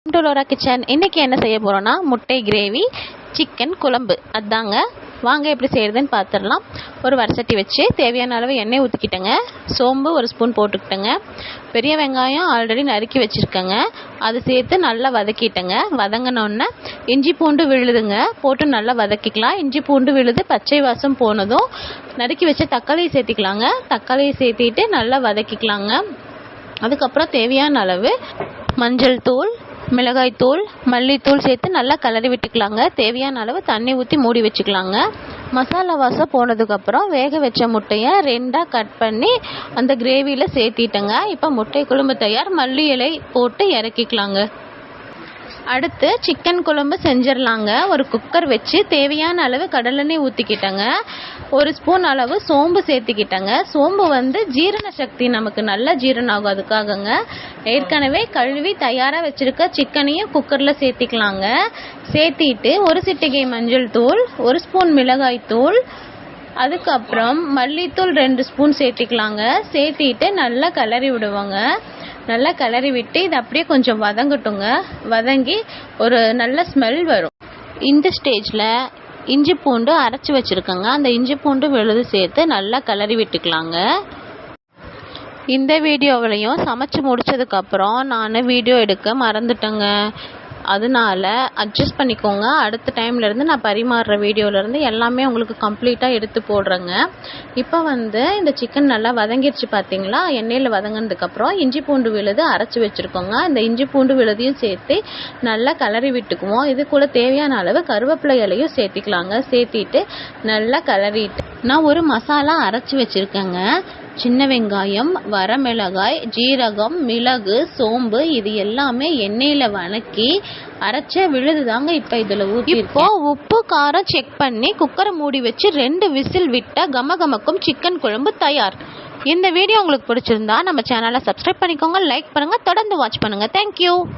To Lola kitchen. இன்றைக்கி என்ன செய்ய போகிறோன்னா முட்டை கிரேவி சிக்கன் குழம்பு. அதாங்க வாங்க எப்படி செய்கிறதுன்னு பார்த்துடலாம். ஒரு வடசட்டி வச்சு தேவையான அளவு எண்ணெய் ஊற்றிக்கிட்டேங்க. சோம்பு ஒரு ஸ்பூன் போட்டுக்கிட்டேங்க. பெரிய வெங்காயம் ஆல்ரெடி நறுக்கி வச்சுருக்கேங்க, அது சேர்த்து நல்லா வதக்கிட்டேங்க. வதங்கினோடனே இஞ்சி பூண்டு விழுதுங்க போட்டு நல்லா வதக்கிக்கலாம். இஞ்சி பூண்டு விழுது பச்சை வாசம் போனதும் நறுக்கி வச்ச தக்காளியை சேர்த்திக்கலாங்க. தக்காளியை சேர்த்திட்டு நல்லா வதக்கிக்கலாங்க. அதுக்கப்புறம் தேவையான அளவு மஞ்சள் தூள், மிளகாய் தூள், மல்லித்தூள் சேர்த்து நல்லா கிளறி விட்டுக்கலாங்க. தேவையான அளவு தண்ணி ஊற்றி மூடி வச்சுக்கலாங்க. மசாலா வாசம் போனதுக்கப்புறம் வேக வச்ச முட்டையை 2ஆக கட் பண்ணி அந்த கிரேவியில் சேர்த்திட்டேங்க. இப்போ முட்டை குழம்பு தயார். மல்லி இலை போட்டு இறக்கிக்கலாங்க. அடுத்து சிக்கன் குழம்பு செஞ்சிடலாங்க. ஒரு குக்கர் வச்சு தேவையான அளவு கடலெண்ணெய் ஊற்றிக்கிட்டேங்க. ஒரு ஸ்பூன் அளவு சோம்பு சேர்த்துக்கிட்டேங்க. சோம்பு ஜீரண சக்தி, நமக்கு நல்ல ஜீரணம் ஆகும், அதுக்காகங்க. ஏற்கனவே கழுவி தயாராக வச்சுருக்க சிக்கனையும் குக்கரில் சேர்த்திக்கலாங்க. சேர்த்திட்டு ஒரு சிட்டிகை மஞ்சள் தூள், ஒரு ஸ்பூன் மிளகாய் தூள், அதுக்கப்புறம் மல்லித்தூள் 2 ஸ்பூன் சேர்த்திக்கலாங்க. சேர்த்திட்டு நல்லா கிளறி விடுவோங்க. நல்லா கிளறி விட்டு இது அப்படியே கொஞ்சம் வதங்கட்டுங்க. வதங்கி ஒரு நல்ல ஸ்மெல் வரும். இந்த ஸ்டேஜில் இஞ்சி பூண்டு அரைச்சி வச்சுருக்கேங்க. அந்த இஞ்சி பூண்டு விழுது சேர்த்து நல்லா கிளறி விட்டுக்கலாங்க. இந்த வீடியோவிலையும் சமைச்சு முடித்ததுக்கப்புறம் நான் வீடியோ எடுக்க மறந்துட்டேங்க. அதனால அட்ஜஸ்ட் பண்ணிக்கோங்க. அடுத்த டைம்லேருந்து நான் பரிமாறுற வீடியோலேருந்து எல்லாமே உங்களுக்கு கம்ப்ளீட்டாக எடுத்து போடுறேங்க. இப்போ இந்த சிக்கன் நல்லா வதங்கிடுச்சு பார்த்தீங்களா. எண்ணெயில் வதங்கினதுக்கப்புறம் இஞ்சி பூண்டு விழுது அரைச்சி வச்சுருக்கோங்க. அந்த இஞ்சி பூண்டு விழுதையும் சேர்த்து நல்லா கிளறி விட்டுக்குவோம். இது கூட தேவையான அளவு கருவேப்பிலை இலையும் சேர்த்திக்கலாங்க. சேர்த்திட்டு நல்லா கிளறிட்டு நான் ஒரு மசாலா அரைச்சி வச்சுருக்கேங்க. சின்ன வெங்காயம், வரமிளகாய், ஜீரகம், மிளகு, சோம்பு, இது எல்லாமே எண்ணெயில் வதக்கி அரைச்ச விழுது தாங்க இப்போ இதில் ஊற்றி. இப்போ உப்பு காரம் செக் பண்ணி குக்கரை மூடி வச்சு 2 விசில் விட்ட கமகமக்கும் சிக்கன் குழம்பு தயார். இந்த வீடியோ உங்களுக்கு பிடிச்சிருந்தா நம்ம சேனலை சப்ஸ்கிரைப் பண்ணிக்கோங்க, லைக் பண்ணுங்கள், தொடர்ந்து வாட்ச் பண்ணுங்கள். தேங்க்யூ.